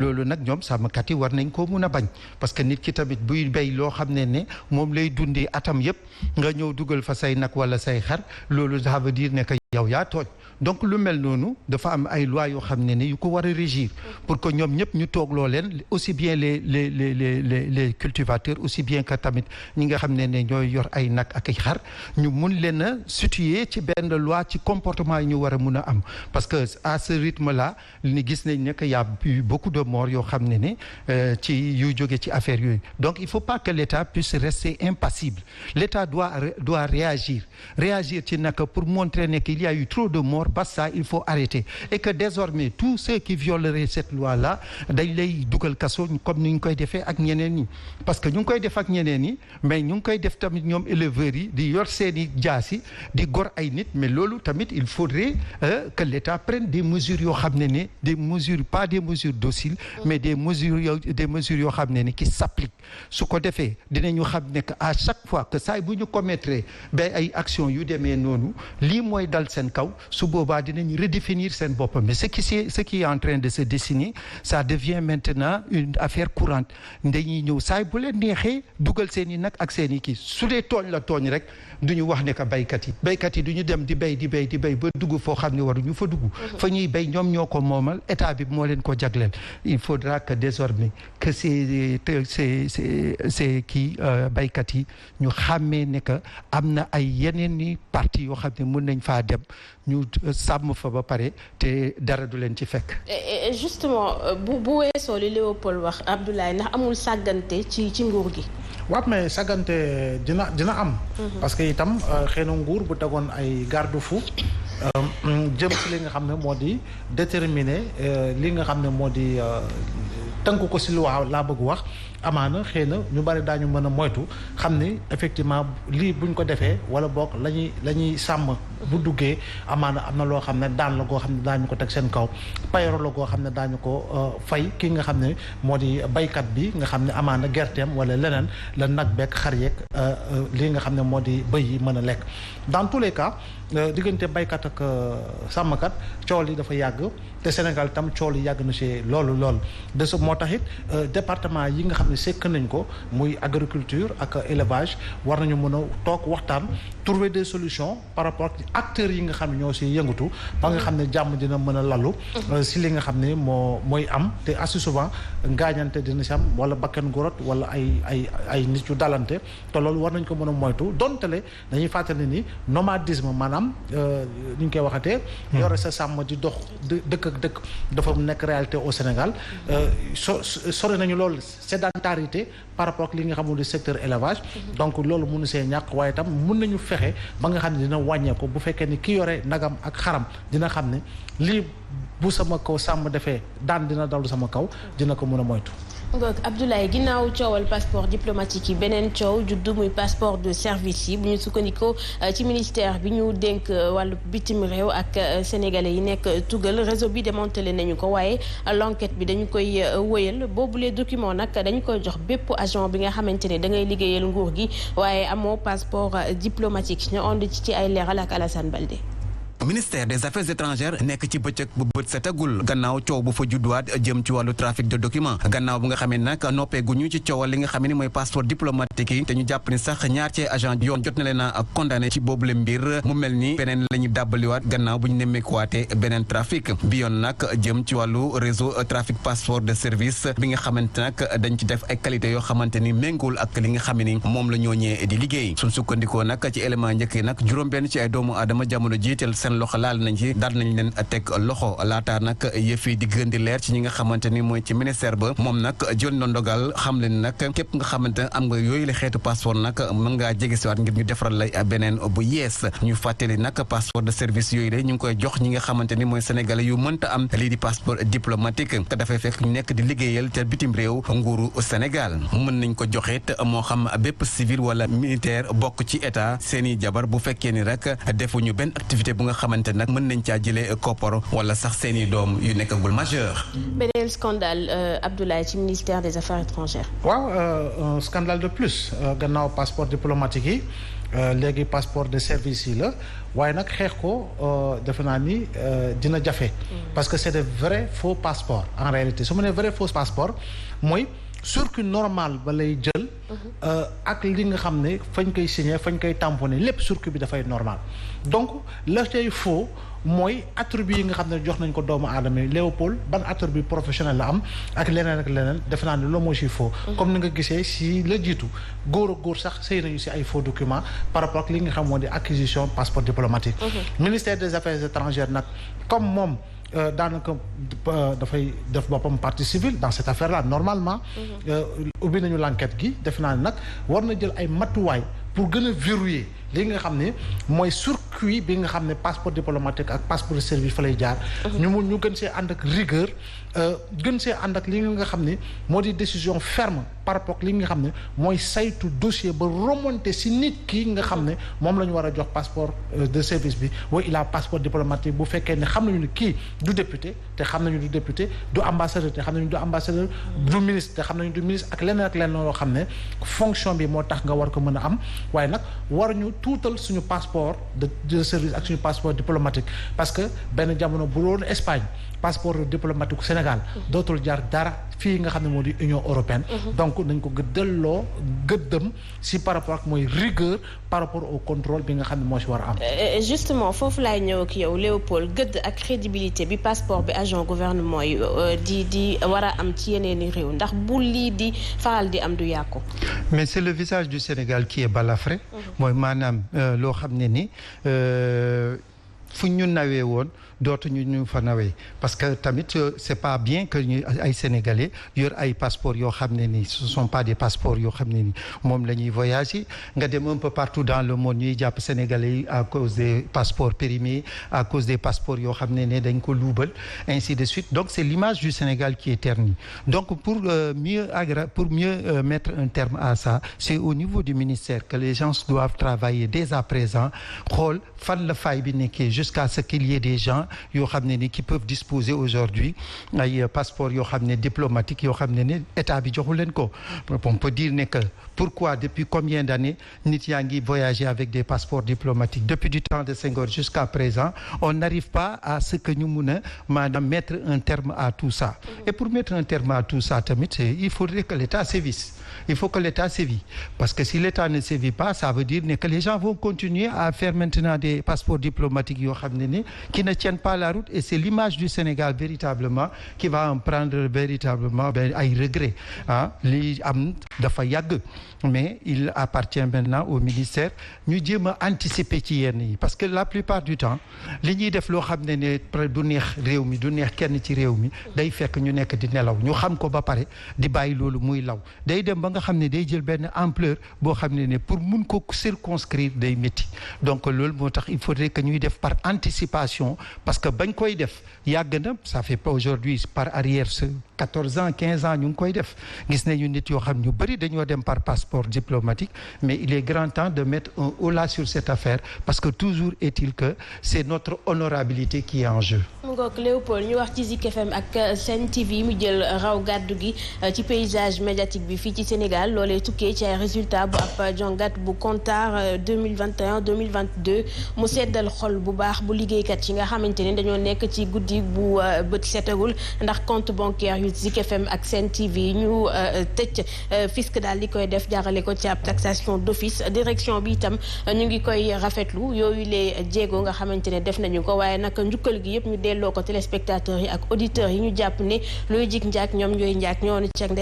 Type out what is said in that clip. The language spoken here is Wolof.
loolu nag ñoom sàmmkat yi war nañ koo mun a bañ parce que nit ki tamit buy béy loo xam ne moom lay dundee atam yëpp nga ñëw dugal fa say nag wala say xar loolu ça veut dire ne que yow yaa tooñ donc lu mel noonu dafa am ay loi yoo xam ne yu ko war a régir pour que ñoom ñëpp ñu toogloo leen aussi bien les cultivateurs aussi bien que tamit ñi nga xam ne ñooy yor ay nag ak ay xar ñu mun leen a situer ci benn loi ci comportement yi ñu war a mun a am parce que à ce rythme là ni gis nañ ne que y a eu beaucoup de morts yoo xam ne ci yu jóge ci affaire yooyu donc il faut pas que l'État puisse rester impassible l'État doit réagir ci naka pour montrer ne qu'il y a eu trop de morts parce que ça il faut arrêter et que désormais tous ceux qui violeraient cette loi là dañ lay dugal kaso comme ni ñu koy defee ak ñeneen ñi parce que ñu ngi koy def ak ñeneen ñi mais ñu ngi koy def tamit ñoom éleveurs yi di yor seeni jaasi di gor ay nit mais loolu tamit il faudrait que l'État prenne des mesures yoo xam ne des mesures pas des mesures dociles mais des mesures yoo xam ne qui s'appliquent su ko defee dinañu xam ne que à chaque fois que saa bu ñu commettre ay actions yu demee noonu lii mooy dal seen kaw su boobaa dinañ redéfinir seen bopp mais ce qui est en train de se dessiner ça devient maintenant une affaire courante dañuy ñëw saay bu leen neexee dugal seen i nag ak seen i kii su dee tooñ la tooñ rek du ñu wax ne que béykat yi du ñu dem di béy ba dugg foo xam ne waruñu fa dugg fa ñuy béy ñoom ñoo ko moomal état bi moo leen ko jagleel il faudra que désormais que c'est kii béykat yi ñu xàmmee ne que am na ay yeneen ni parti yoo xam ne mën nañ faa dem ñu sàmm fa ba pare te dara du leen ci fekk. justement bu weesoo li Léopold wax Abdoulaye ndax amul sàggante ci nguur gi. waaw mais sàggante dina am. parce que itam xëy na nguur bu tegoon ay garde-fou jëm ci li nga xam ne moo di déterminer li nga xam ne moo di tënk ko si loi laa bëgg wax amaana xëy na ñu bari daañu mën a moytu xam ni effectivement lii buñ ko defee wala boog la ñuy sàmm bu duggee amaana am na loo xam ne daan la goo xam ne daañu ko teg seen kaw payoro la goo xam ne daañu ko fay ki nga xam ne moo di baykat bi nga xam ne amaana gerteem wala leneen la nag beeg xar yeeg lii nga xam ne moo di bëy yi mën a lekk dans tous les cas diggante baykat ak sàmmkat coow li dafa yàgg te Sénégal tam coow li yàgg na ci loolu de ce moo tax it département yi nga xam ne sekk nañ ko muy agriculture ak élevage war nañu mën a toog waxtaan trouver des solutions par rapport ak acteurs yi nga xam ne ñoo ci yëngatu ba nga xam ne jàmm dina mën a lalu ci li nga xam ne mooy am te assez souvent ngaañante dina ci am wala bakken gu rot wala ay nit yu dalante te loolu war nañ ko mën a moytu dontale dañuy fàttali ni nomadisme maanaam ni ñu koy waxatee yore sa sàmm di dox dëkk ak dëkk dafa nekk réalité au Sénégal sore nañu loolu sédentarité par rapport ak li nga xam ne secteur élevage donc loolu mënu see ñàkk waaye tam mën nañu fexe ba nga xam ne dina wàññeeku bu fekkee ni ki yore nagam ak xaram dina xam ne lii bu sama kaw sàmm defee daan dina dalu sama kaw dina ko mën a moytu. Abdoulaye ginnaaw coowal passeport diplomatique yi beneen coow juddu muy passeport de service yi bu ñu sukkandikoo ci ministère bi ñu dénk wàllu bitim réew ak sénégalais yi nekk tugal réseau bi démantelé nañu ko waaye l'enquête bi dañu koy wëyal boobule document nag dañu koy jox bépp agent bi nga xamante ne da ngay liggéeyal nguur gi waaye amoo passeport diplomatique ñu ànd ci ay leeral ak Alassane Baldé. ministère des affaires étrangères nekk ci bëccëg bu bët setagul gannaaw coow bu fa judduwaat jëm ci wàllu trafic de documents gannaaw bu nga xamee nag noppeeguñu ci coowal li nga xam ne mooy passeport diplomatique yi te ñu jàpp ni sax ñaar ci agent yoon jot na leen a condamné ci boobule mbir mu mel ni beneen la ñu dàbbaliwaat gannaaw bu ñu nemmeekuwaatee beneen trafic bi yoon nag jëm ci wàllu réseau trafic passeport de service bi nga xamante nag dañ ci def ay qualité yoo xamante ni méngul ak li nga xam ni moom la ñooñee di liggéey suñ sukkandikoo nag ci élément njëkk yi nag juróom-benn ci ay doomu aadama jamono jiital loxo laal nañ ci daal nañ leen teg loxo laata nag yëf yi di gën di leer ci ñi nga xamante ni mooy ci ministère ba moom nag jël na ndogal xam leen nag képp nga xamante ne am nga yooyu la xeetu passeport nag mën ngaa jege si waat ngir ñu defaral lay beneen bu yees ñu fàttali nag passeport de service yooyu de ñu ngi koy jox ñi nga xamante ni mooy sénégalais yu mënta am lii di passeport diplomatique te dafay fekk ñu nekk di liggéeyal ca bitim réew nguuru Sénégal mën nañ ko joxeet moo xam bépp civil wala militaire bokk ci état seeni jabar bu fekkee ni rek defuñu benn activité bu nga xamante nag mën nañ caa jëlee koppar wala sax seeni doom yu nekkagul majeur. beneen scandale Abdoulaye ci ministère des affaires étrangères. waaw un scandale de plus gannaaw passeport diplomatique yi léegi passeport de service yi la waaye nag xeex ko defe naa ni dina jafe. parce que c'est de vrais faux passeports en réalité su ma nee vrai faux passeport mooy circuit normal ba lay jël. ak li nga xam ne fañ koy signé fañ koy tamponné lépp circuit bi dafay normal donc la cay faux mooy attribut yi nga xam ne jox nañ ko doomu aadama yi Léopold ban attribut professionnel la am ak leneen defe naa ne loolu moo si faux. comme ni nga gisee si la jiitu góor ak góor sax sëy nañu si ay faux documents par rapport ak li nga xam moo di acquisition passeport diplomatique. ministère des affaires étrangères nag comme moom. daanaka dafay def boppam partie civile dans cette affaire là normalement ubbi nañu l'enquête gi def naa ne nag war na jël ay matuwaay pour gën a verrouiller li nga xam ne mooy circuit bi nga xam ne passeport diplomatique ak passeport de service fa lay jaar ñu gën see ànd ak rigueur gën see ànd ak li nga xam ne moo di décision ferme par rapport ak li nga xam ne mooy saytu dossier ba remonter si nit ki nga xam ne moom la ñu war a jox passeport de service bi wa il a passeport diplomatique bu fekkee ne xam nañu ne kii du député te xam nañu du député du ambassadeur te xam nañu du ambassadeur du ministre te xam nañu du ministre ak leneen loo xam ne fonction bi moo tax nga war ko mën a am waaye nag war ñu tuutal suñu passeport de service ak suñu passeport diplomatique parce que benn jamono bu doon Espagne passeport diplomatique Sénégal dootul jaar dara fii nga xam ne moo di Union européenne donc nañ ko delloo gëddëm si par rapport ak mooy rigueur par rapport au contrôle bi nga xam ne moo si war a am justement foofu laay ñëw ak yow Léopold gëdd ak crédibilité bi passeport bi agent gouvernement yi di war a am ci yeneen i réew ndax bu lii di faral di am du yàqu mais c'est le visage du Sénégal qui est balafré mooy maanaam loo xam ne ni fu ñu nawee woon dootuñu ñu fa nawee parce que tamit c'est pas bien que ñu ay sénégalais yor ay passeports yoo xam ne ni ce sont pas des passeports yoo xam ne ni moom la ñuy voyager nga dem un peu partout dans le monde ñuy jàpp sénégalais yi à cause des passeports périmés à cause des passeports yoo xam ne ne dañ ko luubal ainsi de suite donc c'est l'image du Sénégal qui est ternie donc pour mieux mettre un terme à ça c'est au niveau du ministère que les gens doivent travailler dès à présent xool fan la faille bi nekkee jusqu'à ce qu'il y ait des gens yoo xam ne ni qui peuvent disposer aujourd'hui ay passeport yoo xam ne diplomatique yoo xam ne ni état bi joxu leen ko on peut dire ne que pourquoi depuis combien d'années nit yaa ngi voyager avec des passeports diplomatiques depuis du temps de Senghor jusqu'à présent on n'arrive pas à ce que ñu mun a maanaam mettre un terme à tout ça et pour mettre un terme à tout ça tamit il faudrait que l'État sévisse il faut que l'État sévit parce que si l'État ne sévit pas ça veut dire que les gens vont continuer à faire maintenant des passeports diplomatiques yoo xam ne ni qui ne tiennent pas la route et c'est l'image du Sénégal véritablement qui va en prendre véritablement ay regrets li am dafa yàgg mais il appartient maintenant au ministère ñu jéem a anticiper ci yenn yi parce que la plupart du temps li ñuy def loo xam ne ne du neex réew mi du neex kenn ci réew mi day fekk ñu nekk di nelaw ñu xam ko ba pare di bàyyi loolu muy law day dem ba nga xam ne day jël benn ampleur boo xam ne pour mun ko circonscrire day métti donc loolu moo tax il faudrait que ñuy def par anticipation parce que bañ koy def yàgg na ça fait pas aujourd'hui par arrière 14 ans 15 ans ñu ngi koy def gis nañu nit yoo xam ñu bëri dañoo dem par passeport diplomatique mais il est grand temps de mettre un holà sur cette affaire parce que toujours est-il que c'est notre honorabilité qui est en jeu. mu ngoog Léopold ñu wax ci Zik FM ak Sen TV mu jël raw gàddu gi ci paysage médiatique bi fii ci Sénégal loolee tukkee ci ay résultats bu ab jongat bu Kantar 2021-2022 mu seddal xol bu baax bu liggéeykat yi nga xamante ne dañoo nekk ci guddi bu bët setagul ndax compte bancaire yu Zik FM ak Sen TV ñu tëj fisc daal di koy def jaarale ko ci ab taxation d'office direction bi itam ñu ngi koy rafetlu yooyu les jéego nga xamante ne def nañu ko waaye nag njukkal gi yëpp ñu delloo ko téléspectateurs yi ak auditeurs yi ñu jàpp ne looy jik njaak ñoom ñooy njaak ñoo ni ceg